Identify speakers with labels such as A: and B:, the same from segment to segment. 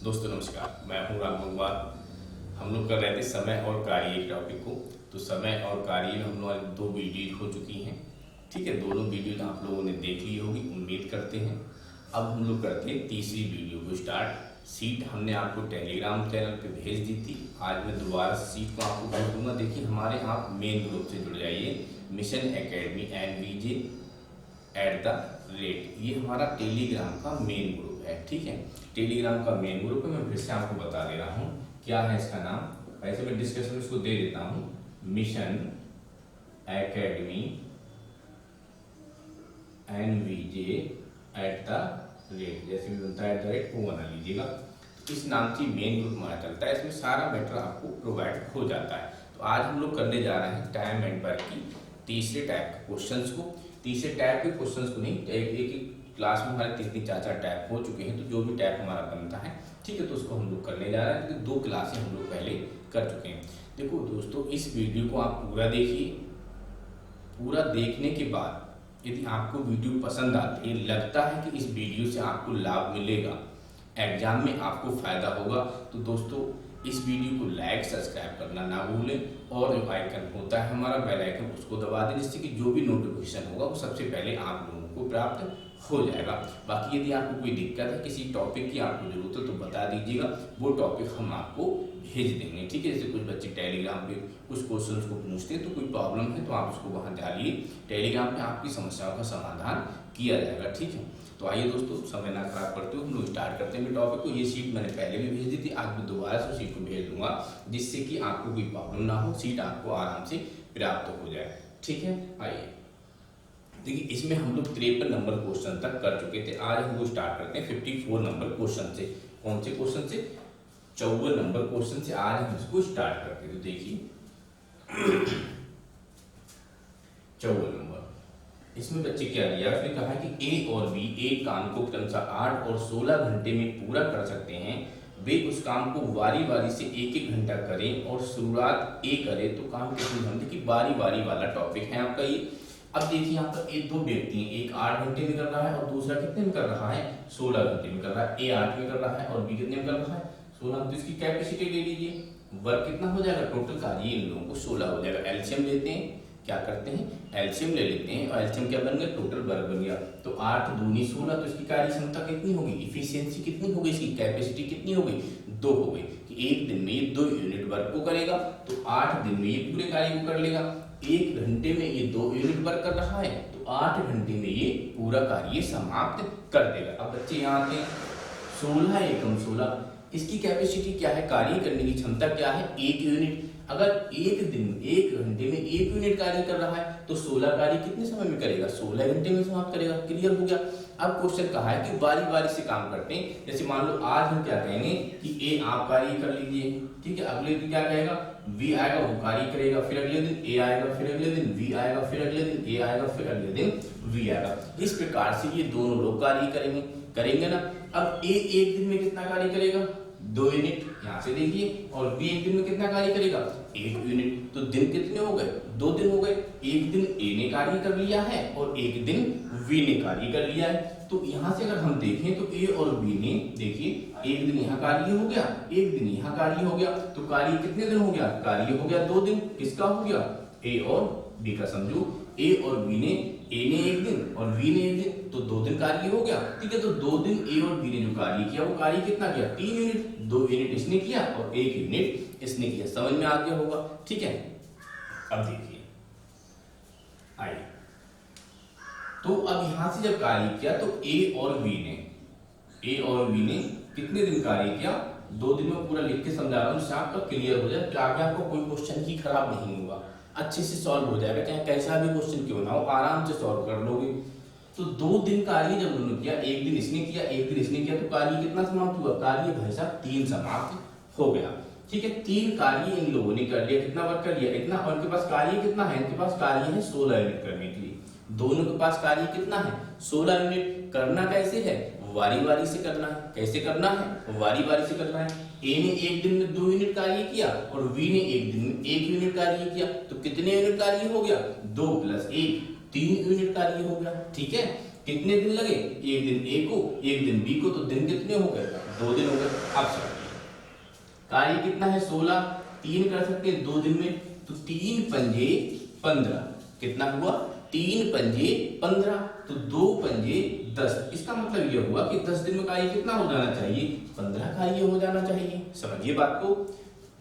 A: दोस्तों नमस्कार, मैं हूँ राम भगवान। हम लोग कर रहे थे समय और कार्य टॉपिक को। तो समय और कार्य में हम लोग 2 वीडियो हो चुकी हैं। ठीक है, दोनों वीडियो आप लोगों ने देख ली होगी, उम्मीद करते हैं। अब हम लोग करते हैं तीसरी वीडियो को स्टार्ट। सीट हमने आपको टेलीग्राम चैनल पे भेज दी थी। आज मैं दोबारा सीट को आपको भेज दूंगा। देखिए, हमारे आप मेन ग्रुप से जुड़ जाइए, मिशन एकेडमी NVJ@, ये हमारा टेलीग्राम का मेन ग्रुप है। ठीक है, टेलीग्राम का मेन ग्रुप है। मैं फिर से आपको बता दे रहा हूँ क्या है इसका नाम। वैसे मैं डिस्कशन इसको दे देता हूँ, मिशन एकेडमी NVJ@, जैसे भी बनता है वो बना लीजिएगा। इस नाम से मेन ग्रुप हमारा चलता है। इसमें सारा मैटर आपको प्रोवाइड हो जाता है। तो आज हम लोग करने जा रहे हैं टाइम एंड वर्क की तीसरे टाइप के क्वेश्चंस को। तीसरे टाइप के क्वेश्चंस को नहीं, एक क्लास में हमारे 3-4 टाइप हो चुके हैं। तो जो भी टाइप हमारा बनता है, ठीक है, तो उसको हम लोग करने जा रहे हैं। क्योंकि 2 क्लासें हम लोग पहले कर चुके हैं। देखो दोस्तों, इस वीडियो को आप पूरा देखिए। पूरा देखने के बाद यदि आपको वीडियो पसंद आती है, लगता है कि इस वीडियो से आपको लाभ मिलेगा, एग्जाम में आपको फायदा होगा, तो दोस्तों इस वीडियो को लाइक सब्सक्राइब करना ना भूलें। और जो आइकन होता है हमारा बेल आइकन, उसको दबा दें, जिससे कि जो भी नोटिफिकेशन होगा वो सबसे पहले आप लोगों को प्राप्त हो जाएगा। बाकी यदि आपको कोई दिक्कत है, किसी टॉपिक की आपको जरूरत है, तो बता दीजिएगा, वो टॉपिक हम आपको भेज देंगे। ठीक है, जैसे कुछ बच्चे टेलीग्राम पे कुछ क्वेश्चंस को पूछते हैं, तो कोई प्रॉब्लम है तो आप उसको वहां डालिए। टेलीग्राम पे आपकी समस्याओं का समाधान किया जाएगा। ठीक है, तो आइए दोस्तों, समय ना खराब करते हुए हम लोग स्टार्ट करते हैं टॉपिक को। ये शीट मैंने पहले भी भेज दी थी, आज मैं दोबारा से शीट को भेज दूंगा, जिससे कि आपको कोई प्रॉब्लम ना हो, सीट आपको आराम से प्राप्त हो जाए। ठीक है, आइए देखिए, इसमें हम लोग 53 नंबर क्वेश्चन तक कर चुके थे। आज हम लोग स्टार्ट करते हैं 54 नंबर क्वेश्चन से। कौन से क्वेश्चन से? 54 नंबर क्वेश्चन से आज हम इसको स्टार्ट करते हैं। तो देखिए 54 नंबर, इसमें बच्चे क्या दिया, उसने कहा कि ए और बी एक काम को क्रमशः 8 और 16 घंटे में पूरा कर सकते हैं। वे उस काम को बारी बारी से 1-1 घंटा करें और शुरुआत ए करे तो काम कितने घंटे की बारी बारी वाला टॉपिक है आपका ये। अब देखिए यहाँ पर एक 2 व्यक्ति हैं, एक 8 घंटे में कर रहा है और दूसरा कितने में कर रहा है, 16 घंटे में कर रहा है। ए 8 में कर रहा है और बी कितने में कर रहा है, 16। तो इसकी कैपेसिटी ले लीजिए, वर्क कितना हो जाएगा, टोटल कार्य इन लोगों को 16 हो जाएगा। एलसीएम लेते हैं, क्या करते हैं, एलसीएम ले लेते हैं, और एलसीएम क्या बन गया, टोटल वर्क बन गया। तो 8 दूनी 16, तो इसकी कार्य क्षमता कितनी होगी, इफिशियंसी कितनी होगी, इसकी कैपेसिटी कितनी हो गई, 2 हो गई। कि एक दिन में ये 2 यूनिट वर्क को करेगा, तो 8 दिन में ये पूरे कार्य को कर लेगा। 1 घंटे में ये 2 यूनिट वर्क कर रहा है, तो 8 घंटे में ये पूरा कार्य समाप्त कर देगा। अब बच्चे यहाँ आते हैं, 16 एकम 16, इसकी कैपेसिटी क्या है, कार्य करने की क्षमता क्या है, 1 यूनिट। अगर एक दिन 1 घंटे में 1 यूनिट कार्य कर रहा है, तो 16 कार्य कितने समय में करेगा, 16 घंटे में समाप्त करेगा। क्लियर हो गया। अब क्वेश्चन कहा है कि बारी बारी से काम करते हैं। जैसे मान लो आज हम क्या कहेंगे कि ए आप कार्य कर लीजिए, ठीक है, अगले दिन क्या कहेगा, बी आएगा, वो कार्य करेगा, फिर अगले दिन ए आएगा, फिर अगले दिन बी आएगा, फिर अगले दिन ए आएगा, फिर अगले दिन बी आएगा। इस प्रकार से ये दोनों लोग कार्य करेंगे ना। अब ए एक दिन में कितना कार्य करेगा, 2 यूनिट, यहाँ से देखिए, और बी एक दिन में कितना कार्य करेगा, 1 यूनिट। तो दिन कितने हो गए, 2 दिन हो गए। एक दिन ए ने कार्य कर लिया है और एक दिन बी ने कार्य कर लिया है। तो यहाँ से अगर हम देखें तो ए और बी ने, देखिए, एक दिन यहाँ कार्य हो गया, एक दिन यहाँ कार्य हो गया, तो कार्य कितने दिन हो गया, कार्य हो गया 2 दिन। किसका हो गया, ए और बी का। समझो, ए और बी ने, ए ने 1 दिन और बी ने 1 दिन, तो 2 दिन कार्य हो गया। ठीक है, तो 2 दिन ए और बी ने जो कार्य किया, वो कार्य कितना किया, 3 यूनिट। 2 यूनिट इसने किया और 1 यूनिट इसने किया। समझ में आ गया होगा। ठीक है, अब देखिए, आइए, तो अब यहां से जब कार्य किया, तो ए और बी ने कितने दिन कार्य किया, 2 दिन में पूरा लिख के समझा रहा हूं, इससे आपका क्लियर हो जाए कि आगे आपको कोई क्वेश्चन ही खराब नहीं होगा, अच्छे से सॉल्व हो जाएगा, चाहे कैसा भी क्वेश्चन क्यों ना हो, आराम से सॉल्व कर लोगे। तो 2 दिन कार्य जब उन्होंने किया, एक दिन इसने किया, एक दिन इसने किया, तो कार्य कितना समाप्त हुआ, कार्य भाई साहब 3 समाप्त हो गया। ठीक है, 3 कार्य इन लोगों ने कर लिया। कितना वर्क कर लिया, इतना। और इनके पास कार्य कितना है, इनके पास कार्य है 16 यूनिट करने के लिए। दोनों के पास कार्य कितना है, 16 यूनिट। करना कैसे है, वारी वारी से करना है। कैसे करना है, वारी वारी से करना है। ए ने एक दिन में 2 यूनिट कार्य किया और बी ने एक दिन में 1 यूनिट कार्य किया, तो कितने यूनिट कार्य हो गया, 2 + 1, 3 यूनिट कार्य हो गया। ठीक है, कितने दिन लगे, एक दिन ए को एक दिन बी को, तो दिन कितने हो गए, 2 दिन हो गए। अब समझिए कार्य कितना है 16, 3 कर सकते हैं 2 दिन में, तो 3 पंजे 15, कितना हुआ 3 पंजे 15, तो 2 पंजे 10। इसका मतलब यह हुआ कि 10 दिन में कार्य कितना हो जाना चाहिए, 15 कार्य हो जाना चाहिए। समझिए बात को,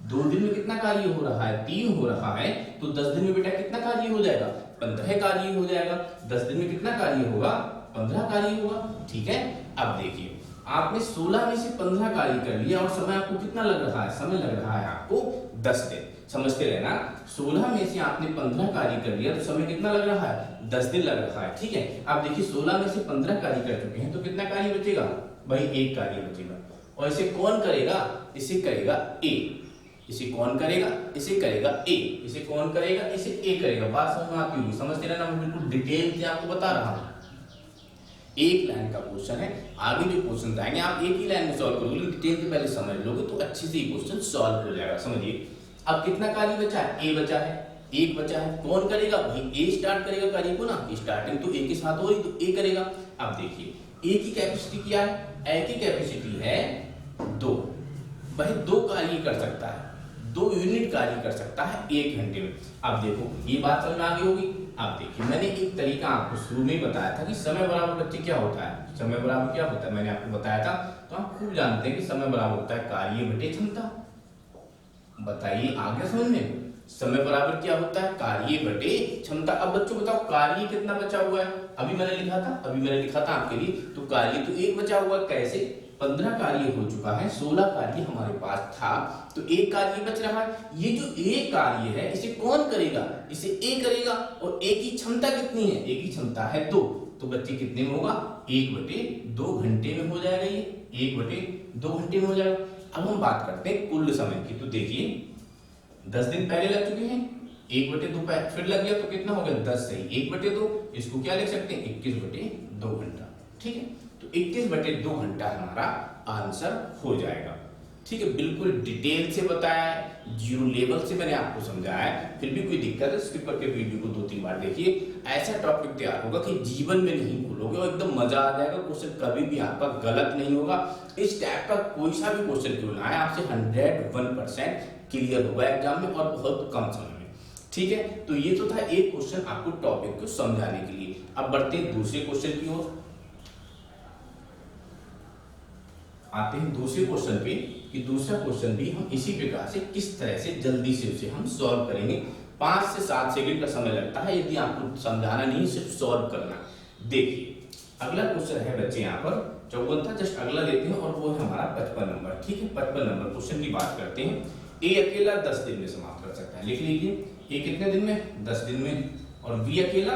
A: 2 दिन में कितना कार्य हो रहा है, 3 हो रहा है, तो 10 दिन में बेटा कितना कार्य हो जाएगा, 15 कार्य हो जाएगा। 10 दिन में कितना कार्य होगा, 15 कार्य होगा। ठीक है, अब देखिए आपने 16 में से 15 कार्य कर लिया और समय आपको कितना लग रहा है, समय लग रहा है आपको 10 दिन। समझते रहना, 16 में से आपने 15 कार्य कर लिया तो समय कितना लग रहा है, 10 दिन लग रहा है। ठीक है, अब देखिए 16 में से 15 कार्य कर चुके हैं तो कितना कार्य बचेगा भाई, 1 कार्य बचेगा। और इसे कौन करेगा, इसे करेगा ए। इसे कौन करेगा, इसे करेगा ए। इसे कौन करेगा, इसे ए करेगा। बात समझ में आती होगी, समझते रहना, मैं बिल्कुल डिटेल से आपको बता रहा हूं। एक लाइन का क्वेश्चन है, आगे जो क्वेश्चन आएंगे आप एक ही लाइन में सॉल्व करोगे, डिटेल से पहले समझ लोगे तो अच्छे से क्वेश्चन सॉल्व हो जाएगा। समझिए अब कितना कार्य बचा है, ए बचा है, 1 बचा है। कौन करेगा भाई, ए स्टार्ट करेगा कार्य को ना, स्टार्टिंग तो ए के साथ हो रही तो ए करेगा। अब देखिए ए की कैपेसिटी क्या है, ए की कैपेसिटी है 2, भाई 2 कार्य कर सकता है, 2 यूनिट कार्य कर सकता है 1 घंटे में। अब देखो ये बात समझ में आ गई होगी। अब देखिए मैंने एक तरीका आपको शुरू में बताया था कि समय बराबर बच्चे क्या होता है, समय बराबर क्या होता है, मैंने आपको बताया था। तो आप खूब जानते हैं कि समय बराबर होता है कार्य बटे क्षमता। बताइए आगे समझ में, समय बराबर क्या होता है, कार्य बटे क्षमता। अब बच्चों बताओ कार्य कितना बचा हुआ है, अभी मैंने लिखा था आपके लिए, तो कार्य तो 1 बचा हुआ है। कैसे, 15 कार्य हो चुका है, 16 कार्य हमारे पास था, तो 1 कार्य बच रहा है। ये जो 1 कार्य है इसे कौन करेगा, इसे ए करेगा। और ए की क्षमता कितनी है, ए की क्षमता है 2, तो बच्चे कितने में होगा, 1/2 घंटे में हो जाएगा। ये 1/2 घंटे में हो जाएगा। अब हम बात करते हैं कुल समय की, तो देखिए 10 दिन पहले लग चुके हैं, 1/2 फिर लग गया तो कितना हो गया, 10 सही 1/2, इसको क्या लिख सकते हैं 21/2 घंटा। ठीक है, तो 21/2 घंटा हमारा आंसर हो जाएगा। ठीक है, बिल्कुल डिटेल से बताया है, 0 लेवल से मैंने आपको समझाया है। फिर भी कोई दिक्कत है स्किप करके वीडियो को 2-3 बार देखिए, ऐसा टॉपिक तैयार होगा कि जीवन में नहीं भूलोगे और एकदम मजा आ जाएगा। क्वेश्चन कभी भी आपका गलत नहीं होगा। इस टाइप का कोई सा भी क्वेश्चन क्यों ना आए, आपसे 101% क्लियर होगा एग्जाम में और बहुत कम समय में। ठीक है, तो ये तो था एक क्वेश्चन आपको टॉपिक को समझाने के लिए। अब बढ़ते हैं दूसरे क्वेश्चन की ओर, आते हैं दूसरे क्वेश्चन पे कि दूसरा क्वेश्चन भी हम इसी प्रकार से किस तरह से जल्दी से उसे हम सॉल्व करेंगे। 5 से 7 सेकंड का समय लगता है यदि आपको समझाना नहीं सिर्फ सॉल्व करना। देखिए अगला क्वेश्चन है बच्चे यहाँ पर 54 था, जस्ट अगला लेते हैं और वो है हमारा 55 नंबर। ठीक है, 55 नंबर क्वेश्चन की बात करते हैं। ए अकेला 10 दिन में समाप्त कर सकता है, लिख लीजिए ए कितने दिन में, 10 दिन में, और बी अकेला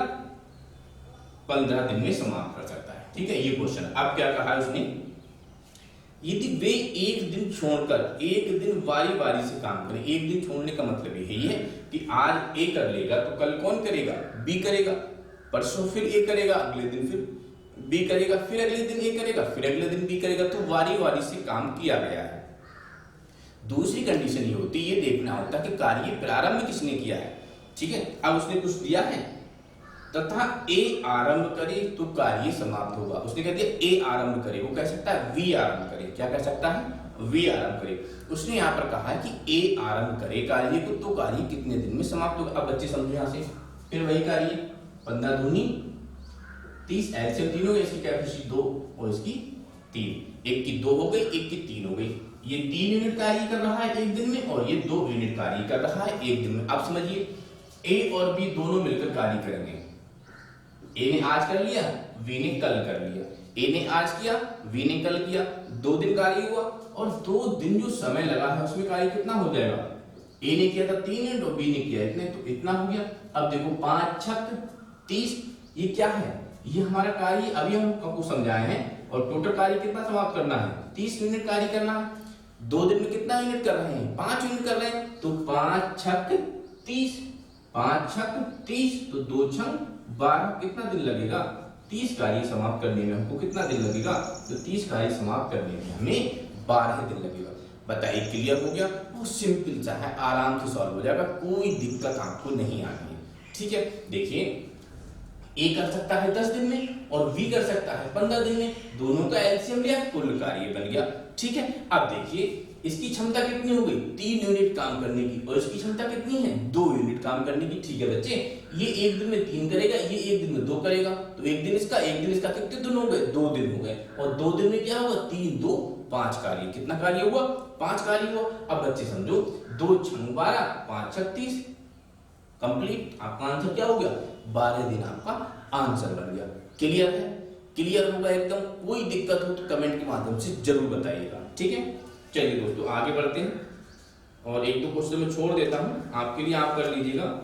A: 15 दिन में समाप्त कर सकता है। ठीक है, ये क्वेश्चन। अब क्या कहा है उसने, यदि वे एक दिन छोड़कर एक दिन बारी बारी से काम करें। एक दिन छोड़ने का मतलब यही है कि आज ए कर लेगा तो कल कौन करेगा, बी करेगा, परसों फिर ए करेगा, अगले दिन फिर बी करेगा, फिर अगले दिन ए करेगा, फिर अगले दिन बी करेगा, तो वारी वारी से काम किया गया है। दूसरी कंडीशन ये होती है, ये देखना होता है कि कार्य प्रारंभ किसने किया है। ठीक है, अब उसने कुछ दिया है तथा ए आरंभ करे तो कार्य समाप्त होगा। उसने कह दिया ए आरंभ करे, वो कह सकता है वी आरंभ करे। क्या कह सकता है, वी आरंभ करे। उसने यहाँ पर कहा है कि ए आरंभ करे कार्य को तो कार्य कितने दिन में समाप्त होगा। अब बच्चे समझो यहाँ से, फिर वही कार्य 15 दूनी 30, एलसीएम 3 हो गई, इसकी कैपेसिटी 2 और इसकी 3, एक की 2 हो गई, एक की 3 हो गई। ये 3 यूनिट कार्य कर रहा है एक दिन में और ये 2 यूनिट कार्य कर रहा है एक दिन में। अब समझिए ए और बी दोनों मिलकर कार्य करेंगे। ए ने आज कर लिया, वी ने कल कर लिया। ए ने आज किया, वी ने कल किया, 2 दिन कार्य हुआ और 2 दिन जो समय लगा है उसमें कार्य कितना हो जाएगा। ए ने किया था 3 यूनिट और बी ने किया इतने, तो इतना हो गया। अब देखो 5 छक 30, ये क्या है, ये हमारा कार्य अभी हम आपको समझाए हैं। और टोटल कार्य कितना समाप्त करना है, 30 यूनिट कार्य करना है। 2 दिन में कितना यूनिट कर रहे हैं, 5 यूनिट कर रहे हैं, तो 5 छक 30, 5 छक 30, तो 2 छक 12, कितना दिन लगेगा 30 कार्य समाप्त करने में। हमको कितना दिन लगेगा, तो 30 कार्य समाप्त करने में हमें 12 दिन लगेगा। बताइए क्लियर हो गया, बहुत सिंपल सा है, आराम से सॉल्व हो जाएगा, कोई दिक्कत आपको नहीं आनी है। ठीक है, देखिए ए कर सकता है 10 दिन में और बी कर सकता है 15 दिन में, दोनों का एलसीएम लिया, कुल कार्य बन गया। ठीक है, अब देखिए इसकी क्षमता कितनी हो गई, 3 यूनिट काम करने की, और इसकी क्षमता कितनी है, 2 यूनिट काम करने की। ठीक है बच्चे, ये एक दिन में 3 करेगा, ये एक दिन में 2 करेगा, तो एक दिन इसका कितने दिन हो गए, 2 दिन हो गए, और 2 दिन में क्या होगा, 3 2 5 कार्य, कितना कार्य हुआ, 5 कार्य हुआ। अब बच्चे समझो, 2 6 12 5 36 कंप्लीट, आपका आंसर क्या हो गया, 12 दिन आपका आंसर बन गया। क्लियर है, क्लियर होगा एकदम। कोई दिक्कत हो तो कमेंट के माध्यम से जरूर बताइएगा। ठीक है, चलिए दोस्तों आगे बढ़ते हैं, और एक दो क्वेश्चन मैं छोड़ देता हूं आपके लिए, आप कर लीजिएगा।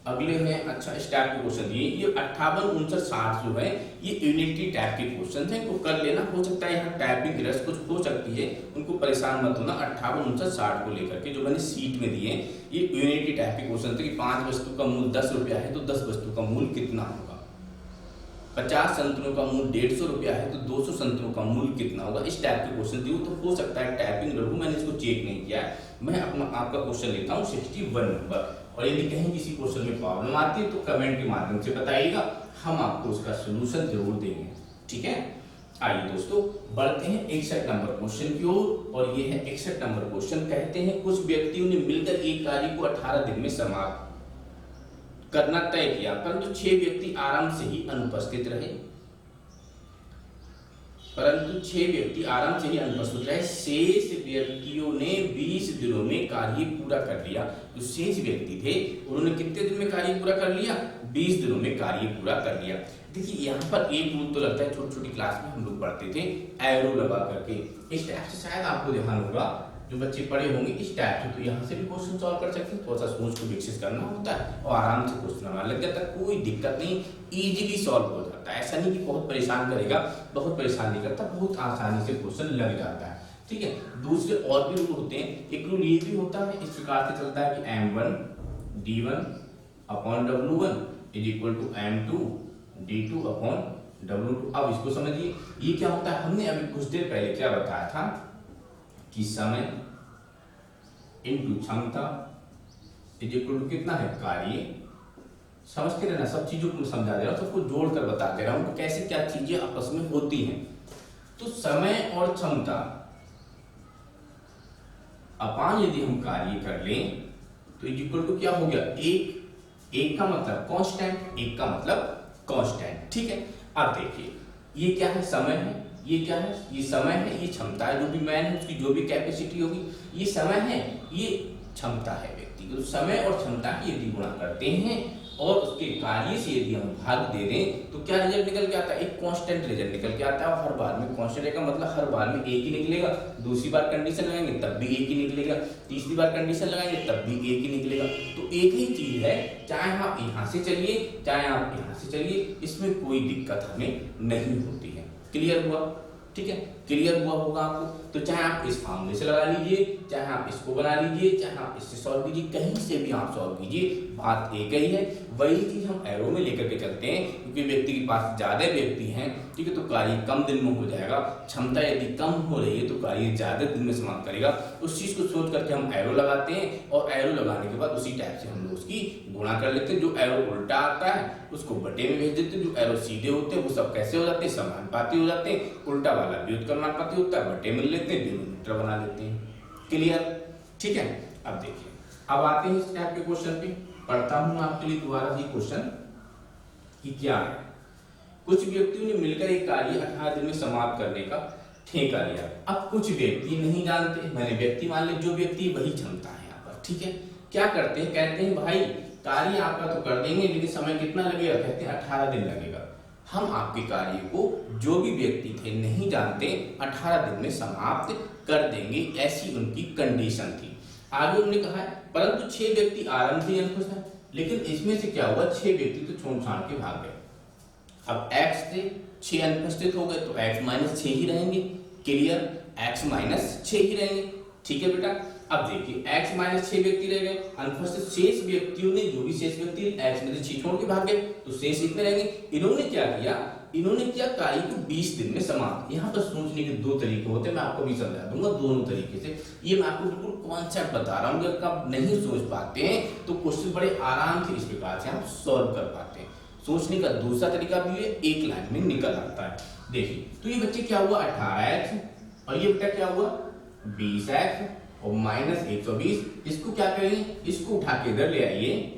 A: अगले हैं, अच्छा इस टाइप के क्वेश्चन दिए, ये 58 59 60 जो है ये यूनिटी टाइप के क्वेश्चन हैं, तो कर लेना। हो सकता है यहाँ टाइपिंग एरर्स कुछ हो सकती है, उनको परेशान मत होना। 58 59 60 को लेकर के जो मैंने सीट में दिए, ये यूनिटी टाइप के क्वेश्चन थे कि 5 वस्तु का मूल्य 10 रुपया है तो 10 वस्तु का मूल्य कितना होगा, 50 संतरों का मूल्य 150 रुपया है तो 200 संतरों का मूल्य कितना होगा। इस टाइप के क्वेश्चन दिए, तो हो सकता है टाइपिंग एरर हो, मैंने इसको चेक नहीं किया है। मैं अपना आपका क्वेश्चन लेता हूँ 61 नंबर, और यदि कहीं किसी क्वेश्चन में प्रॉब्लम आती है तो कमेंट के माध्यम से बताइएगा, हम आपको उसका सलूशन जरूर देंगे। ठीक है, आइए दोस्तों बढ़ते हैं 61 नंबर क्वेश्चन की ओर, और ये है 61 नंबर क्वेश्चन। कहते हैं कुछ व्यक्तियों ने मिलकर एक कार्य को 18 दिन में समाप्त करना तय किया, परंतु 6 व्यक्ति आराम से ही अनुपस्थित रहे। शेष व्यक्तियों ने 20 दिनों में कार्य पूरा कर लिया। तो शेष व्यक्ति थे, उन्होंने कितने दिन में कार्य पूरा कर लिया, 20 दिनों में कार्य पूरा कर लिया। देखिए यहाँ पर एक रूल तो लगता है, छोटी छोटी क्लास में हम लोग पढ़ते थे एरो लगा करके, इस टाइप से शायद आपको ध्यान होगा, जो बच्चे पढ़े होंगे इस टाइप से, तो यहाँ से भी क्वेश्चन सॉल्व कर सकते हैं। थोड़ा सा सोच को विकसित करना होता है और आराम से क्वेश्चन हमारा लग जाता है, कोई दिक्कत नहीं, इजीली सॉल्व हो जाता है। ऐसा नहीं कि बहुत परेशान करेगा, बहुत परेशान नहीं करता, बहुत आसानी से क्वेश्चन लग जाता है। ठीक है, दूसरे और भी रूल होते हैं। एक रूल ये भी होता है, इस प्रकार से चलता है कि M1 D1 upon W1 is equal to M2 D2 upon W2। अब इसको समझिए, ये क्या होता है, हमने अभी कुछ देर पहले क्या बताया था कि समय इनटू क्षमता इज इक्वल टू कितना है, कार्य। समझते रहना, सब चीजों को समझा दे रहा हूं, सबको जोड़कर बता दे रहा हूं कि कैसे क्या चीजें आपस में होती हैं। तो समय और क्षमता अपान यदि हम कार्य कर लें तो इज इक्वल टू क्या हो गया, एक का मतलब कांस्टेंट, एक का मतलब कांस्टेंट। ठीक है, अब देखिए ये क्या है, समय है, ये क्या है, ये समय है, ये क्षमता है, जो भी मैन है उसकी जो भी कैपेसिटी होगी, ये समय है, ये क्षमता है व्यक्ति की। तो समय और क्षमता की यदि गुणा करते हैं और उसके कार्य से यदि हम भाग दे दें तो क्या रिजल्ट निकल के आता है, एक कांस्टेंट रिजल्ट निकल के आता है। और हर बार में कांस्टेंट का मतलब हर बार में एक ही निकलेगा, दूसरी बार कंडीशन लगाएंगे तब भी एक ही निकलेगा, तीसरी बार कंडीशन लगाएंगे तब भी एक ही निकलेगा। तो एक ही चीज है, चाहे आप यहाँ से चलिए चाहे आप यहाँ से चलिए, इसमें कोई दिक्कत हमें नहीं होती है। क्लियर हुआ, ठीक है, क्लियर हुआ होगा आपको। तो चाहे आप इस फॉर्मूले से लगा लीजिए, चाहे आप इसको बना लीजिए, चाहे आप इससे सॉल्व कीजिए, कहीं से भी आप सॉल्व कीजिए, बात एक ही है। वही चीज हम एरो में लेकर के चलते हैं, क्योंकि व्यक्ति के पास ज्यादा व्यक्ति हैं, ठीक है, तो कार्य कम दिन में हो जाएगा। क्षमता यदि कम हो रही है तो कार्य ज्यादा दिन में समाप्त करेगा। उस चीज को सोच करके हम एरो लगाते हैं, और एरो लगाने के बाद उसी टाइप से हम लोग उसकी गुणा कर लेते हैं। जो एरो उल्टा आता है उसको बटे में भेज देते हैं, जो एरो सीधे होते हैं वो सब कैसे हो जाते हैं, समानुपाती हो जाते हैं। उल्टा वाला व्युत्क्रमानुपाती होता है, बटे में लेते हैं, डिनोमिनेटर बना लेते हैं। क्लियर, ठीक है। अब देखिए, अब आते हैं इस टाइप के क्वेश्चन पे। पढ़ता हूं आपके लिए दोबारा ये क्वेश्चन कि क्या है। कुछ व्यक्तियों ने मिलकर एक कार्य 18 दिन में समाप्त करने का ठेका लिया। अब कुछ व्यक्ति नहीं जानते, मैंने व्यक्ति मान लिया, जो व्यक्ति वही क्षमता है यहाँ पर, ठीक है। क्या करते हैं, कहते हैं भाई कार्य आपका तो कर देंगे, लेकिन समय कितना लगेगा, कहते हैं 18 दिन लगेगा। हम आपके कार्य को, जो भी व्यक्ति थे नहीं जानते, 18 दिन में समाप्त कर देंगे, ऐसी उनकी कंडीशन थी। आगे उन्होंने कहा है परंतु 6 व्यक्ति आराम से अनुपस्थित है। लेकिन इसमें से क्या हुआ, 6 व्यक्ति तो छोड़ छाड़ के भाग गए। अब x थे, 6 अनुपस्थित हो गए तो x माइनस 6 ही रहेंगे। क्लियर, x माइनस 6 ही रहेंगे, ठीक है बेटा। अब देखिए x माइनस 6 व्यक्ति रह गए, अनुपस्थित शेष व्यक्तियों ने, जो भी शेष व्यक्ति x में से 6 छोड़ के भाग गए, तो शेष इतने रहेंगे। इन्होंने क्या किया, इन्होंने क्या कार्य को 20 दिन में समाप्त। यहाँ पर सोचने के दो तरीके होते हैं, मैं आपको भी समझा दूंगा दोनों तरीके से। ये मैं आपको बिल्कुल कॉन्सेप्ट बता रहा हूँ, अगर आप नहीं सोच पाते हैं तो क्वेश्चन बड़े आराम से इस प्रकार से आप सॉल्व कर पाते हैं। सोचने का दूसरा तरीका भी है, एक लाइन में निकल आता है। देखिए तो ये बच्चे क्या हुआ 18x और ये बेटा क्या हुआ 20x और माइनस 120। इसको क्या करेंगे, इसको उठा के इधर ले आइए।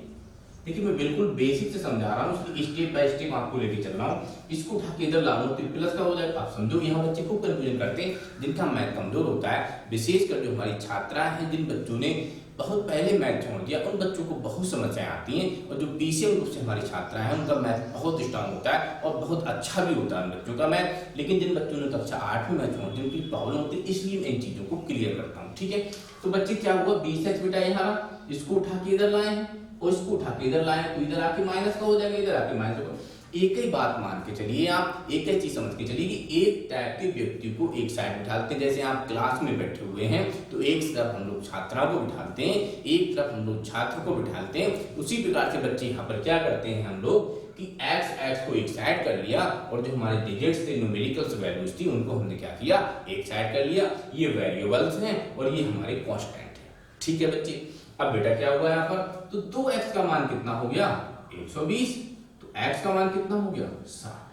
A: देखिए मैं बिल्कुल बेसिक से समझा रहा हूँ, इसलिए स्टेप बाय स्टेप आपको लेके चल रहा हूँ। इसको उठा के इधर लाऊंगा तो प्लस का हो जाएगा। आप समझो, यहाँ बच्चे खूब कंफ्यूजन करते हैं जिनका मैथ कमजोर होता है, विशेषकर जो हमारी छात्रा हैं जिन बच्चों ने बहुत पहले मैथ छोड़ दिया, उन बच्चों को बहुत समस्याएं आती हैं। और जो पीसीएम ग्रुप से हमारी छात्रा हैं उनका मैथ बहुत स्ट्रांग होता है और बहुत अच्छा भी होता है उन बच्चों का मैथ। लेकिन जिन बच्चों ने कक्षा 8 में मैथ छोड़ दिया उनकी प्रॉब्लम होती है, इसलिए मैं इन चीजों को क्लियर करता हूँ। ठीक है, तो बच्चे क्या हुआ 20x बेटा यहाँ इसको उठा के इधर लाए और इसको उठा के इधर लाए तो इधर आके माइनस का हो जाएगा, इधर आके माइनस का। एक ही बात मान के चलिए, आप एक ही चीज समझ के चलिए कि एक टाइप के व्यक्ति को एक साइड बिठाते हैं। जैसे आप क्लास में बैठे हुए हैं तो एक तरफ हम लोग छात्रा को बिठाते हैं, एक तरफ हम लोग छात्र को बिठाते हैं। उसी प्रकार से बच्चे यहाँ पर क्या करते हैं हम लोग कि x को एक साइड कर लिया और जो हमारे डिजिट्स थे, न्यूमेरिकल्स वैल्यूज थी, उनको हमने क्या किया एक साइड कर लिया। ये वेरिएबल्स हैं और ये हमारे कांस्टेंट है। ठीक है बच्चे, अब बेटा क्या हुआ यहाँ पर, तो 2x का मान कितना हो गया 120, तो x का मान कितना हो गया 60।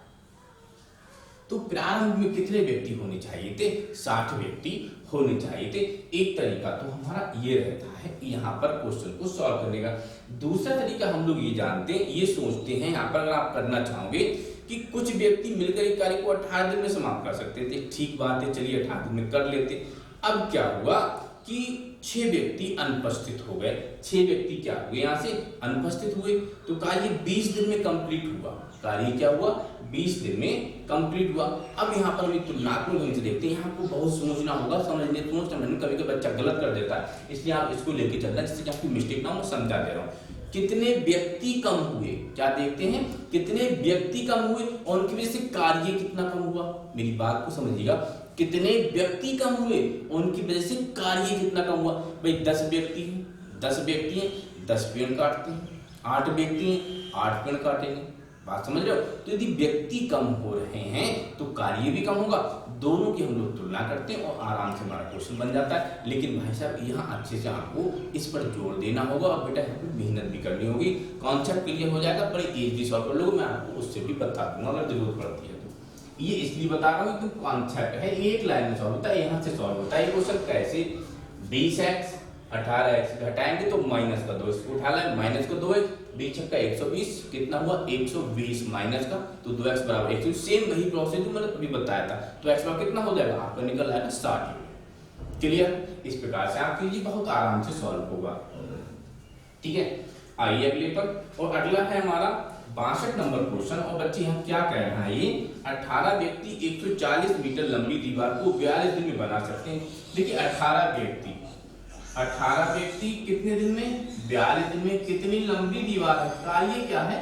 A: तो प्रारंभ में कितने व्यक्ति होने चाहिए थे, 60 व्यक्ति होने चाहिए थे। एक तरीका तो हमारा ये रहता है यहाँ पर क्वेश्चन को सॉल्व करने का। दूसरा तरीका हम लोग ये जानते हैं, ये सोचते हैं यहाँ पर अगर आप करना चाहोगे कि कुछ व्यक्ति मिलकर एक कार्य को 18 दिन में समाप्त कर सकते थे। ठीक बात है, चलिए 18 दिन में कर लेते। अब क्या हुआ कि 6 व्यक्ति अनुपस्थित हो गए। 6 व्यक्ति क्या हुए यहाँ से अनुपस्थित हुए, तो कार्य 20 दिन में कंप्लीट हुआ। कार्य क्या हुआ 20 दिन में कंप्लीट हुआ। अब यहाँ पर हम तुलनात्मक ढंग से देखते हैं, यहाँ को बहुत सोचना होगा, समझने कभी कभी बच्चा गलत कर देता है, इसलिए आप इसको लेके चलना जिससे कि आपकी मिस्टेक ना हो। समझा दे रहा हूँ, कितने व्यक्ति कम हुए, क्या देखते हैं कितने व्यक्ति कम हुए और उनकी वजह से कार्य कितना कम हुआ। मेरी बात को समझिएगा, कितने व्यक्ति कम हुए और उनकी वजह से कार्य कितना कम हुआ। भाई 10 व्यक्ति हैं, 10 व्यक्ति हैं 10 पेड़ काटते हैं, 8 व्यक्ति हैं 8 पेड़ काटेंगे। बात समझ रहे हो, तो यदि व्यक्ति कम हो रहे हैं तो कार्य भी कम होगा। दोनों की हम लोग तुलना करते हैं और आराम से हमारा क्वेश्चन बन जाता है। लेकिन भाई साहब यहाँ अच्छे से आपको इस पर जोर देना होगा और बेटा यहाँ पर मेहनत भी करनी होगी। कॉन्सेप्ट क्लियर हो जाएगा, बड़े इजीली सॉल्व कर लोगे। मैं आपको उससे भी बता दूंगा अगर जरूरत पड़ती है तो। ये इसलिए बता रहा हूँ कि कॉन्सेप्ट है, एक लाइन में सॉल्व होता है, यहाँ से सॉल्व होता है। ये क्वेश्चन कैसे 20x 18x घटाएंगे तो माइनस का 2, इसको उठा लें माइनस का 2x, 20 का 120 कितना हुआ 120 माइनस का तो 2x बराबर 120। सेम वही प्रोसेस जो मैंने अभी बताया था, तो x बराबर कितना हो जाएगा आपका निकल आएगा 60। क्लियर, इस प्रकार से आप कीजिए, बहुत आराम से सॉल्व होगा। ठीक है, आइए अगले पर। और अगला है हमारा 62 नंबर क्वेश्चन। और बच्चे हम क्या कह रहे हैं, ये 18 व्यक्ति 140 मीटर लंबी दीवार को 42 दिन में बना सकते हैं। देखिए 18 व्यक्ति कितने दिन में 42 दिन में कितनी लंबी दीवार है। कार्य क्या है,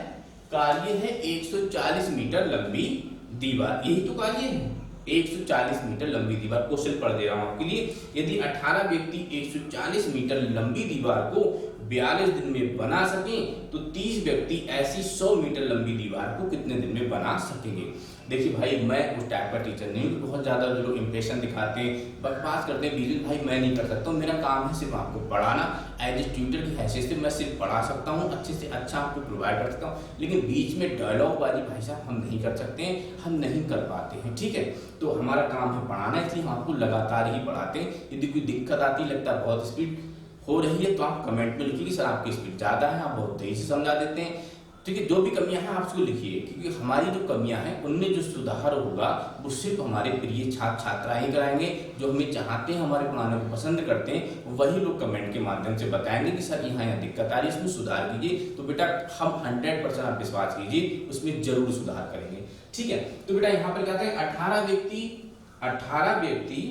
A: कार्य है 140 मीटर लंबी दीवार, यही तो कार्य है 140 मीटर लंबी दीवार। क्वेश्चन पढ़ दे रहा हूं आपके लिए, यदि 18 व्यक्ति 140 मीटर लंबी दीवार को 42 दिन में बना सकें तो 30 व्यक्ति ऐसी 100 मीटर लंबी दीवार को कितने दिन में बना सकेंगे। देखिए भाई मैं उस टाइप का टीचर नहीं हूँ, बहुत ज्यादा जो लोग इंप्रेशन दिखाते हैं बकवास करते हैं बीच भाई मैं नहीं कर सकता हूँ। मेरा काम है सिर्फ आपको पढ़ाना, एज ए ट्यूटर की हैसियत से मैं सिर्फ पढ़ा सकता हूँ, अच्छे से अच्छा आपको प्रोवाइड कर सकता हूँ। लेकिन बीच में डायलॉग बाजी भाई साहब हम नहीं कर सकते हैं, हम नहीं कर पाते हैं। ठीक है, तो हमारा काम है पढ़ाना, इसलिए हम आपको लगातार ही पढ़ाते हैं। यदि कोई दिक्कत आती लगता है बहुत स्पीड हो रही है तो आप कमेंट में लिखिए कि सर आपकी स्पीड ज्यादा है, आप बहुत तेजी से समझा देते हैं। ठीक है, जो भी कमियां हैं आप उसको लिखिए, क्योंकि हमारी जो कमियां हैं उनमें जो सुधार होगा वो सिर्फ हमारे प्रिय छात्र छात्रा ही कराएंगे। जो हमें चाहते हैं, हमारे पढ़ाने को पसंद करते हैं, वही लोग कमेंट के माध्यम से बताएंगे कि सर यहाँ दिक्कत आ रही है, इसमें सुधार कीजिए। तो बेटा हम 100% आप विश्वास कीजिए उसमें जरूर सुधार करेंगे। ठीक है, तो बेटा यहाँ पर क्या था 18 व्यक्ति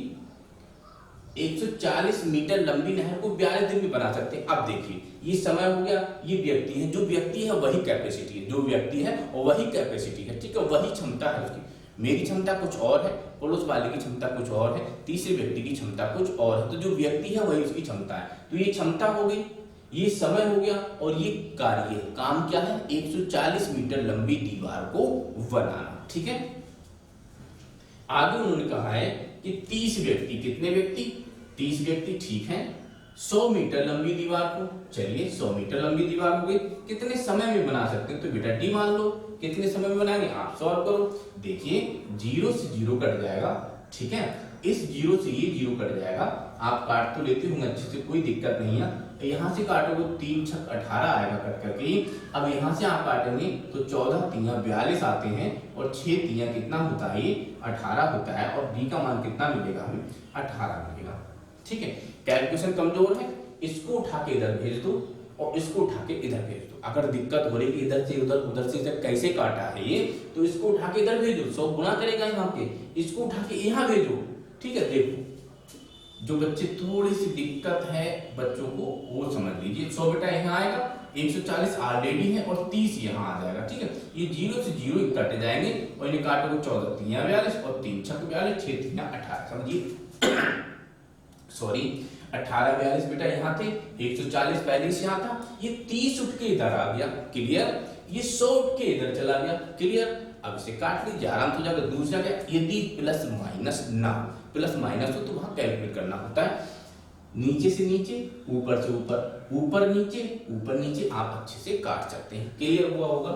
A: 140 मीटर लंबी नहर को 42 दिन में बना सकते हैं। अब देखिए ये समय हो गया, ये व्यक्ति है, जो व्यक्ति है वही कैपेसिटी है, जो व्यक्ति है वही कैपेसिटी है। ठीक है, वही क्षमता है उसकी। मेरी क्षमता कुछ और है, पड़ोस वाले की क्षमता कुछ और है, तीसरे व्यक्ति की क्षमता कुछ और है। तो जो व्यक्ति है वही उसकी क्षमता है। तो ये क्षमता हो गई, ये समय हो गया और ये कार्य है। काम क्या है 140 मीटर लंबी दीवार को बनाना। ठीक है। आगे उन्होंने कहा है कि 30 व्यक्ति, कितने व्यक्ति? 30 व्यक्ति, ठीक है। 100 मीटर लंबी दीवार को, चलिए 100 मीटर लंबी दीवार हो गई, कितने समय में बना सकते हैं? तो बेटा डी मान लो, कितने समय में बनाएंगे? आप सॉल्व करो। देखिए 0 से 0 कट जाएगा, ठीक है। इस 0 से ये 0 कट जाएगा, आप काट तो लेते होंगे अच्छे से, कोई दिक्कत नहीं है। यहाँ से काटोगे 3 छक 18 आएगा कट करके। अब यहाँ से आप काटेंगे तो 14 तिया 42 आते हैं और 6 तिया कितना होता है? ये 18 होता है। और डी का मान कितना मिलेगा हमें? 18 मिलेगा, ठीक है। कैलकुलेशन कमजोर है, इसको उठा के इधर भेज दो और इसको उठा के इधर भेज दो। अगर दिक्कत हो रही है इधर से उधर, उधर से इधर कैसे काटा है ये, तो इसको उठा के इधर भेजो, 100 गुना करेगा यहाँ पे, इसको उठा के यहाँ भेजो, ठीक है। देखो जो बच्चे थोड़ी सी दिक्कत है बच्चों को वो समझ लीजिए। 100 बेटा यहाँ आएगा, 140 ऑलरेडी है और 30 यहाँ आ जाएगा, ठीक है। ये 0 से 0 कट जाएंगे और इन्हें काटोगे 14 तिया 42 और 3 छक 42, 6 तिया 18, समझिए। सॉरी 18 42 बेटा यहाँ थे, 140 पहले से यहाँ था, ये 30 उठ के इधर आ गया, क्लियर। ये 100 उठ के इधर चला गया, क्लियर। अब इसे काट लीजिए, आराम से जाकर दूसरा क्या, यदि प्लस माइनस ना, प्लस माइनस हो तो वहां कैलकुलेट करना होता है। नीचे से नीचे, ऊपर से ऊपर, ऊपर नीचे आप अच्छे से काट सकते हैं, क्लियर हुआ होगा।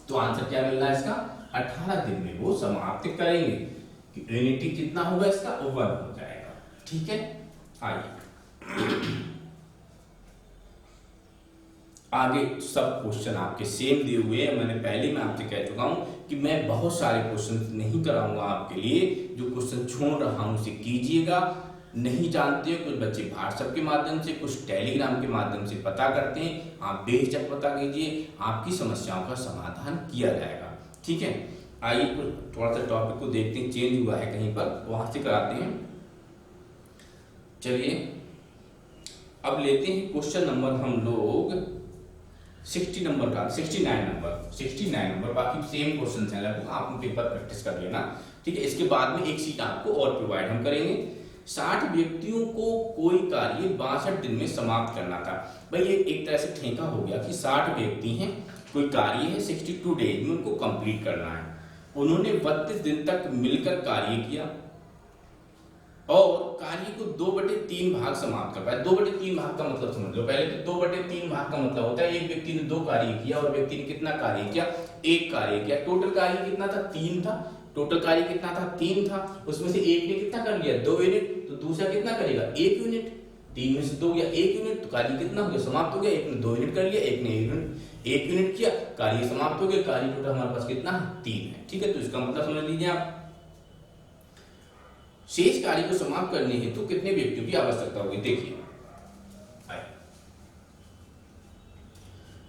A: तो आंसर क्या मिल रहा है इसका? 18 दिन में वो समाप्त करेंगे। यूनिटी कितना होगा इसका? 1 हो जाएगा, ठीक है। आइए आगे सब क्वेश्चन आपके सेम दिए हुए हैं। मैंने पहले मैं आपसे कह चुका हूं कि मैं बहुत सारे क्वेश्चन नहीं कराऊंगा आपके लिए, जो क्वेश्चन छोड़ रहा हूं उसे कीजिएगा। नहीं जानते हो, कुछ बच्चे व्हाट्सएप के माध्यम से, कुछ टेलीग्राम के माध्यम से पता करते हैं, आप बेझिझक पता कीजिए, आपकी समस्याओं का समाधान किया जाएगा, ठीक है। आइए थोड़ा सा टॉपिक को देखते हैं, चेंज हुआ है कहीं पर, वहां से कराते हैं। चलिए अब लेते हैं क्वेश्चन नंबर हम लोग 69 नंबर, बाकी सेम क्वेश्चन है लगभग, आप पेपर प्रैक्टिस कर लेना, ठीक है। इसके बाद में एक सीट आपको और प्रोवाइड हम करेंगे। 60 व्यक्तियों को कोई कार्य 62 दिन में समाप्त करना था। भाई ये एक तरह से ठेका हो गया कि 60 व्यक्ति हैं, कोई कार्य है 62 डेज में उनको कंप्लीट करना है। उन्होंने 32 दिन तक मिलकर कार्य किया और कार्य को 2/3 भाग समाप्त कर पाए। 2/3 भाग का मतलब समझ लो पहले। तो 2/3 भाग का मतलब होता है एक व्यक्ति ने 2 कार्य किया और व्यक्ति ने कितना कार्य किया? 1 कार्य किया। टोटल कार्य कितना था? 3 था। टोटल कार्य कितना था? 3 था। उसमें से एक ने कितना कर लिया? 2 यूनिट। तो दूसरा कितना करेगा? 1 यूनिट। 3 में से 2 या 1 यूनिट, तो कार्य कितना हो गया? समाप्त हो गया। एक ने 2 यूनिट कर लिया, एक ने 1 यूनिट किया, कार्य समाप्त हो गया। कार्य टोटल हमारे पास कितना है? 3 है, ठीक है। तो इसका मतलब समझ लीजिए आप, शेष कार्य को समाप्त करने हेतु कितने व्यक्तियों की आवश्यकता होगी? देखिए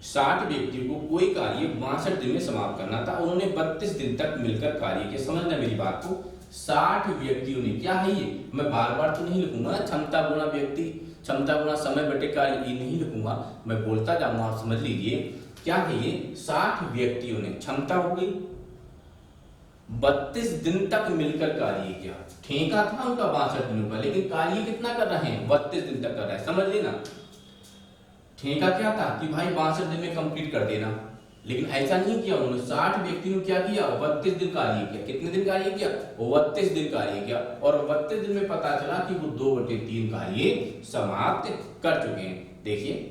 A: 60 व्यक्तियों को कोई कार्य 62 दिन में समाप्त करना था। उन्होंने 32 दिन तक मिलकर कार्य किया। समझना मेरी बात को, 60 व्यक्तियों ने, क्या है ये, मैं बार बार तो नहीं लिखूंगा, क्षमता गुणा व्यक्ति, क्षमता गुणा समय बटे कार्य, ये नहीं लिखूंगा, मैं बोलता जाऊंगा, आप समझ लीजिए। क्या है ये? 60 व्यक्तियों ने, क्षमता हो गई, 32 दिन तक मिलकर कार्य किया। ठेका था उनका 62 दिनों का, लेकिन कार्य कितना कर रहे हैं? 32 दिन तक कर रहे हैं, समझ लेना। ठेका क्या था कि भाई 62 दिन में कंप्लीट कर देना, लेकिन ऐसा नहीं किया उन्होंने। 60 व्यक्ति ने क्या किया? 32 दिन कार्य किया। कितने दिन कार्य किया? 32 दिन कार्य किया। और 32 दिन में पता चला कि वो 2/3 कार्य समाप्त कर चुके हैं। देखिए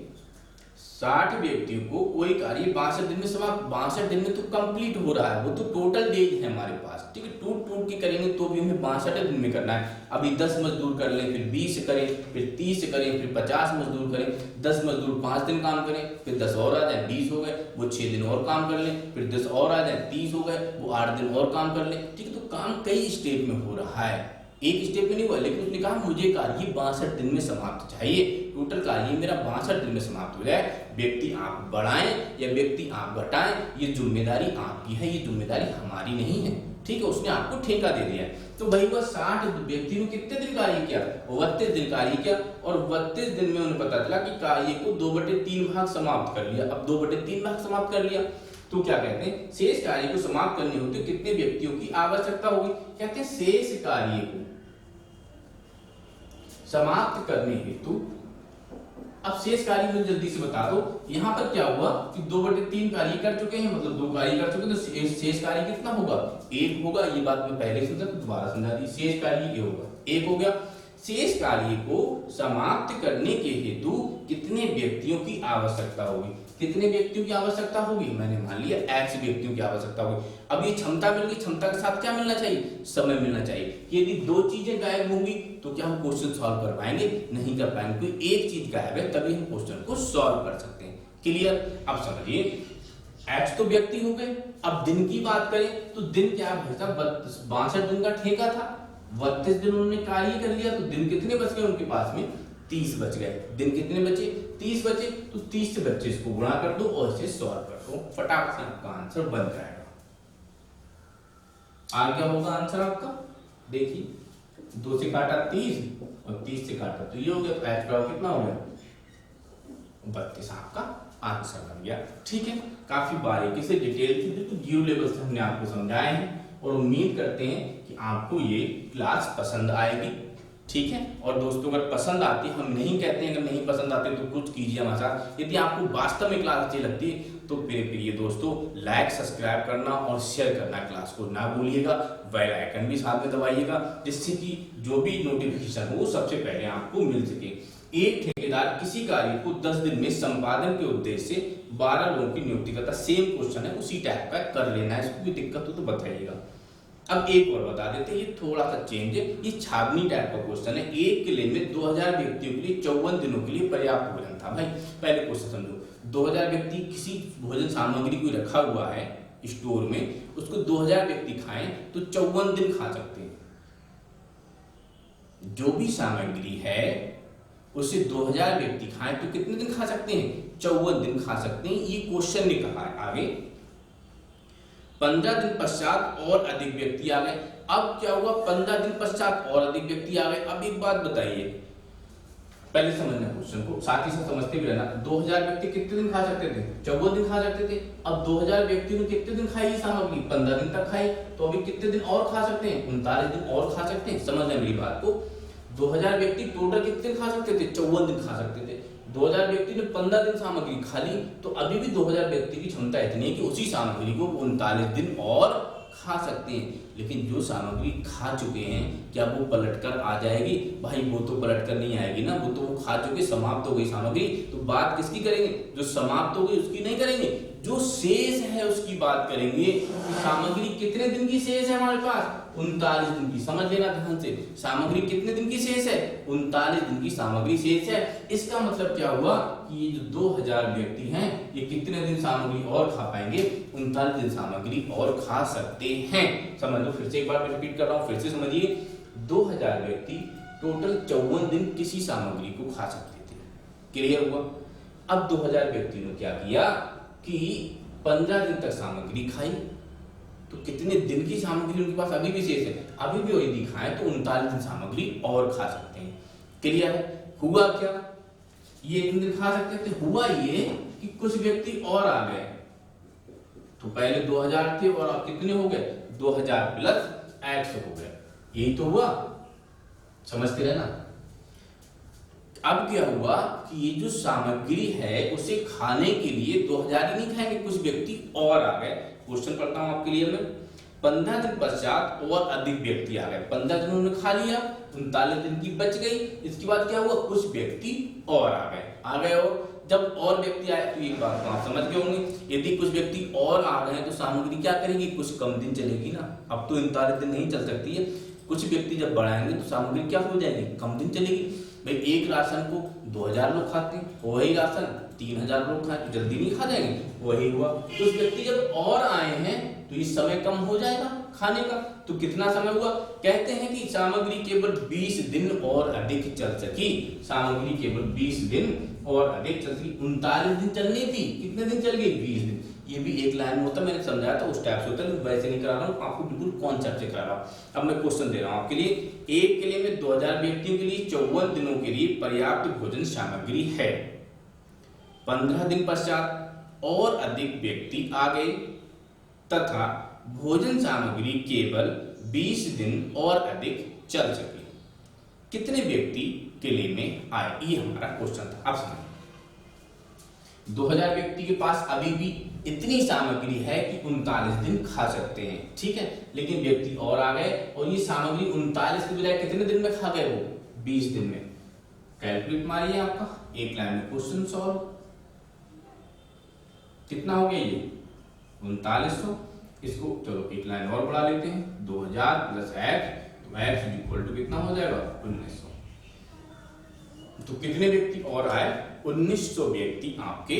A: 60 व्यक्तियों को कोई कार्य 62 दिन में समाप्त, 62 दिन में तो कंप्लीट हो रहा है, वो तो टोटल डेज है हमारे पास, ठीक है। टूट के करेंगे तो भी हमें 62 दिन में करना है। अभी 10 मजदूर कर लें, फिर 20 करें, फिर 30 करें, फिर 50 मजदूर करें, 10 मजदूर 5 दिन काम करें, फिर 10 और आ जाए 20 हो गए, वो 6 दिन और काम कर लें, फिर 10 और आ जाए 30 हो गए, वो 8 दिन और काम कर लें, ठीक है। तो काम कई स्टेप में हो रहा है, एक स्टेप में नहीं हुआ। लेकिन उसने कहा मुझे कार्य 62 दिन में समाप्त चाहिए, टोटल कार्य मेरा 62 दिन में समाप्त हो जाए। व्यक्ति आप बढ़ाएं या व्यक्ति आप घटाएं, ये जिम्मेदारी आपकी है, ये जिम्मेदारी हमारी नहीं है, ठीक है। उसने आपको ठेका दे दिया। तो भाई वह 60 व्यक्ति ने कितने दिन कार्य किया? 32 दिन कार्य किया। और 32 दिन में उन्हें पता चला कि कार्य को 2/3 भाग समाप्त कर लिया। अब 2/3 भाग समाप्त कर लिया तो क्या कहते हैं? शेष कार्य को समाप्त करने होते कितने व्यक्तियों की आवश्यकता होगी? कहते हैं शेष कार्य को समाप्त करने हेतु अब शेष कार्य मुझे जल्दी से बता दो। यहाँ पर क्या हुआ कि 2/3 कार्य कर चुके हैं, मतलब 2 कार्य कर चुके हैं, तो शेष कार्य कितना होगा, 1 होगा। ये बात मैं पहले समझा तो दोबारा समझा दी। शेष कार्य ये होगा 1 हो गया। शेष कार्य को समाप्त करने के हेतु कितने व्यक्तियों की आवश्यकता होगी, कितने व्यक्तियों की आवश्यकता होगी, मैंने मान लिया x व्यक्तियों की आवश्यकता होगी। अब ये क्षमता मिल गई, क्षमता के साथ क्या मिलना चाहिए, समय मिलना चाहिए। यदि 2 चीजें गायब होंगी तो क्या हम क्वेश्चन सॉल्व कर पाएंगे, नहीं कर पाएंगे। कोई एक चीज गायब है तभी हम क्वेश्चन को सॉल्व कर सकते हैं। क्लियर। अब समझिए x तो व्यक्ति हो गए। अब दिन की बात करें तो दिन क्या भाई साहब, 62 दिन का ठेका था, 32 दिन उन्होंने कार्य कर लिया, तो दिन कितने बच गए उनके पास में, 30 बच गए। दिन कितने बचे, 30 बचे, तो 30 से बच्चे इसको गुणा कर दो और इसे सॉल्व कर दो, फटाक से आपका आंसर बन जाएगा। आ क्या होगा आंसर आपका, देखिए 2 से काटा 30 और 30 से काटा तो ये हो गया, तो h का कितना हो गया 32 आपका आंसर बन गया। ठीक है, काफी बारीकी से डिटेल से बिल्कुल 0 लेवल से हमने आपको समझाए हैं और उम्मीद करते हैं कि आपको ये क्लास पसंद आएगी। ठीक है, और दोस्तों अगर पसंद आती है, हम नहीं कहते हैं अगर नहीं पसंद आते तो कुछ कीजिए हमारे साथ। यदि आपको वास्तव में क्लास अच्छी लगती है तो मेरे प्रिय दोस्तों लाइक सब्सक्राइब करना और शेयर करना क्लास को ना भूलिएगा। बेल आइकन भी साथ में दबाइएगा जिससे कि जो भी नोटिफिकेशन हो सबसे पहले आपको मिल सके। एक ठेकेदार किसी कार्य को 10 दिन में संपादन के उद्देश्य से 12 लोगों की नियुक्ति करता। सेम क्वेश्चन है, उसी टाइप का कर लेना है, इसको भी दिक्कत हो तो बताइएगा। अब एक और बता देते हैं, ये थोड़ा सा चेंज है, ये छावनी टाइप का क्वेश्चन है। एक किले में 2000 व्यक्तियों के लिए 54 दिनों के लिए पर्याप्त भोजन था। भाई पहले क्वेश्चन समझो, 2000 व्यक्ति किसी भोजन सामग्री को रखा हुआ है स्टोर में, उसको 2000 व्यक्ति खाएं तो 54 दिन खा सकते हैं। जो भी सामग्री है उसे 2000 व्यक्ति खाएं तो कितने दिन खा सकते हैं, 54 दिन खा सकते हैं। ये क्वेश्चन ने कहा है। आगे 15 दिन पश्चात और अधिक व्यक्ति आ गए। अब क्या हुआ, 15 दिन पश्चात और अधिक व्यक्ति आ गए। अब एक बात बताइए, पहले समझना क्वेश्चन को, साथ ही साथ समझते भी रहना। 2000 व्यक्ति कितने दिन खा सकते थे, 54 दिन खा सकते थे। अब 2000 व्यक्ति ने कितने दिन खाई सामग्री, 15 दिन तक खाई, तो अभी कितने दिन और खा सकते हैं, 39 दिन और खा सकते हैं। समझना मेरी बात को, 2000 व्यक्ति टोटल कितने खा सकते थे, 54 दिन खा सकते थे। 2000 व्यक्ति ने 15 दिन सामग्री खा ली, तो अभी भी 2000 व्यक्ति की क्षमता इतनी है कि उसी सामग्री को 39 दिन और खा सकते हैं। लेकिन जो सामग्री खा चुके हैं क्या वो पलट कर आ जाएगी, भाई वो तो पलट कर नहीं आएगी ना, वो तो वो खा चुके, समाप्त हो गई सामग्री। तो बात किसकी करेंगे, जो समाप्त हो गई उसकी नहीं करेंगे, जो शेष है उसकी बात करेंगे। सामग्री कितने दिन की शेष है हमारे पास, 39 दिन की। समझ लेना ध्यान से, सामग्री कितने दिन की शेष है, 39 दिन की सामग्री शेष है। इसका मतलब क्या हुआ कि ये जो 2000 व्यक्ति हैं ये कितने दिन सामग्री और खा पाएंगे, 39 दिन सामग्री और खा सकते हैं। समझ लो, फिर से एक बार मैं रिपीट कर रहा हूं, फिर से समझिए। 2000 व्यक्ति टोटल 54 दिन किसी सामग्री को खा सकते थे। क्लियर हुआ। अब 2000 व्यक्ति ने क्या किया कि 15 दिन तक सामग्री खाई, तो कितने दिन की सामग्री उनके पास अभी भी शेष है, अभी भी यदि खाएं तो 39 दिन सामग्री और खा सकते हैं। क्लियर है। हुआ क्या, ये इतने दिन खा सकते थे, हुआ ये कि कुछ व्यक्ति और आ गए। तो पहले 2000 थे और अब कितने हो गए, 2000 प्लस x हो गए। यही तो हुआ, समझते रहना। अब क्या हुआ कि ये जो सामग्री है उसे खाने के लिए 2000 ही नहीं खाएंगे, कुछ व्यक्ति और आ गए। क्वेश्चन पढ़ता हूं आपके लिए मैं। 15 दिन पश्चात और अधिक व्यक्ति आ गए। 15 दिन उन्होंने खा लिया, 39 दिन की बच गई। इसके बाद क्या हुआ, कुछ व्यक्ति और आ गए। और जब और व्यक्ति आए तो एक बात आप समझ गए होंगे, यदि कुछ व्यक्ति और आ गए तो सामग्री क्या करेगी, कुछ कम दिन चलेगी ना। अब तो 39 दिन नहीं चल सकती है, कुछ व्यक्ति जब बढ़ाएंगे तो सामग्री क्या हो जाएगी, कम दिन चलेगी। भाई एक राशन को 2000 लोग खाते हैं, वही राशन 3000 लोग खाए तो जल्दी नहीं खा जाएंगे, वही हुआ। कुछ व्यक्ति जब और आए हैं तो इस समय कम हो जाएगा खाने का। तो कितना समय हुआ, कहते हैं कि सामग्री केवल 20 दिन और अधिक चल सकी। सामग्री केवल 20 दिन और अधिक चल सकी। 39 दिन चलनी थी, कितने दिन चल गई, 20 दिन। ये भी एक लाइन में होता, मैंने समझाया था उस टाइप से होता है, वैसे नहीं करा रहा हूँ, आपको बिल्कुल कॉन्सेप्ट से करा रहा हूँ। अब मैं क्वेश्चन दे रहा हूँ आपके लिए। एक किले में 2000 व्यक्तियों के लिए 54 दिनों के लिए पर्याप्त भोजन सामग्री है। 15 दिन पश्चात और अधिक व्यक्ति आ गए तथा भोजन सामग्री केवल 20 दिन और अधिक चल सके। कितने व्यक्ति किले में आए, ये हमारा क्वेश्चन था। अब समझिए, 2000 व्यक्ति के पास अभी भी इतनी सामग्री है कि 39 दिन खा सकते हैं, ठीक है। लेकिन व्यक्ति और आ गए और ये सामग्री 39 के बजाय कितने दिन में खा गए, वो 20 दिन में। कैलकुलेट मारिए, आपका एक लाइन में क्वेश्चन सॉल्व। कितना हो गया ये 3900। इसको चलो एक लाइन और बढ़ा लेते हैं, 2000 प्लस x, तो x इज इक्वल टू कितना हो जाएगा 1900। तो कितने व्यक्ति और आए, 1900 व्यक्ति आपके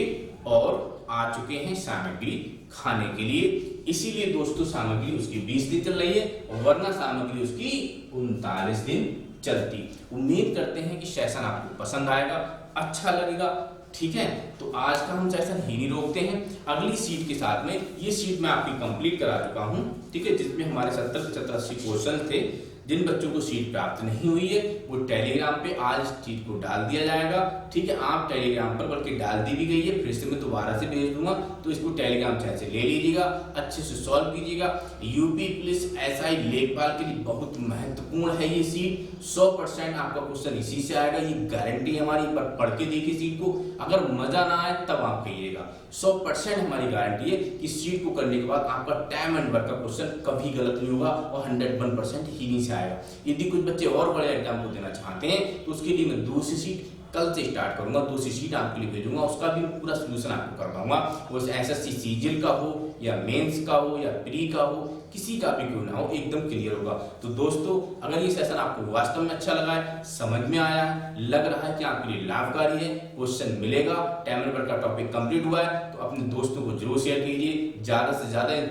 A: और आ चुके हैं सामग्री खाने के लिए। इसीलिए दोस्तों सामग्री उसकी 20 दिन चल रही है, वरना सामग्री उसकी 39 दिन चलती। उम्मीद करते हैं कि सेशन आपको पसंद आएगा, अच्छा लगेगा, ठीक है। तो आज का हम सेशन ही नहीं रोकते हैं, अगली सीट के साथ में। ये सीट मैं आपकी कंप्लीट करा चुका हूं, ठीक है, जिसमें हमारे 70 से 80 क्वेश्चन थे। जिन बच्चों को सीट प्राप्त नहीं हुई है वो टेलीग्राम पे आज सीट को डाल दिया जाएगा, ठीक है। आप टेलीग्राम पर, बल्कि डाल दी भी गई है, फिर से मैं दोबारा से भेज दूंगा, तो इसको टेलीग्राम चैनल से ले लीजिएगा, अच्छे से सॉल्व कीजिएगा। यूपी पुलिस एसआई लेखपाल के लिए बहुत महत्वपूर्ण है ये सीट। 100% आपका क्वेश्चन इसी से आएगा, ये गारंटी हमारी। पर पढ़ के देखिए सीट को, अगर मजा ना आए तब आप कहिएगा। 100% हमारी गारंटी है कि सीट को करने के बाद आपका टाइम एंड वर्क का क्वेश्चन कभी गलत नहीं होगा और 101% ही नहीं से आएगा। यदि कुछ बच्चे और बड़े एग्जाम को देना चाहते हैं तो उसके लिए मैं दूसरी सीट कल से स्टार्ट करूंगा, दूसरी सीट आपके लिए भेजूंगा, उसका भी पूरा सोल्यूशन आपको करवाऊंगा। वो एसएससी सीजीएल का हो या मेंस का हो या प्री का हो, किसी का भी क्यों ना हो, एकदम क्लियर होगा। तो दोस्तों अगर ये सेशन आपको वास्तव में अच्छा लगा है, समझ में आया है, लग रहा है कि आपके लिए लाभकारी है, क्वेश्चन मिलेगा, टाइम एंड वर्क का टॉपिक कंप्लीट हुआ है, तो अपने दोस्तों को जरूर शेयर कीजिए, ज्यादा से ज्यादा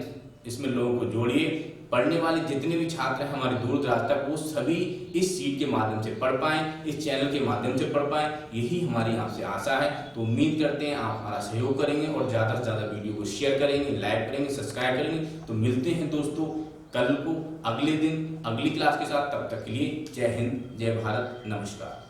A: इसमें लोगों को जोड़िए। पढ़ने वाले जितने भी छात्र हैं हमारे दूर दराज तक, वो सभी इस सीट के माध्यम से पढ़ पाएं, इस चैनल के माध्यम से पढ़ पाएं, यही हमारी आपसे आशा है। तो उम्मीद करते हैं आप हमारा सहयोग करेंगे और ज़्यादा से ज़्यादा वीडियो को शेयर करेंगे, लाइक करेंगे, सब्सक्राइब करेंगे। तो मिलते हैं दोस्तों कल को, अगले दिन, अगली क्लास के साथ। तब तक के लिए जय हिंद, जय भारत, नमस्कार।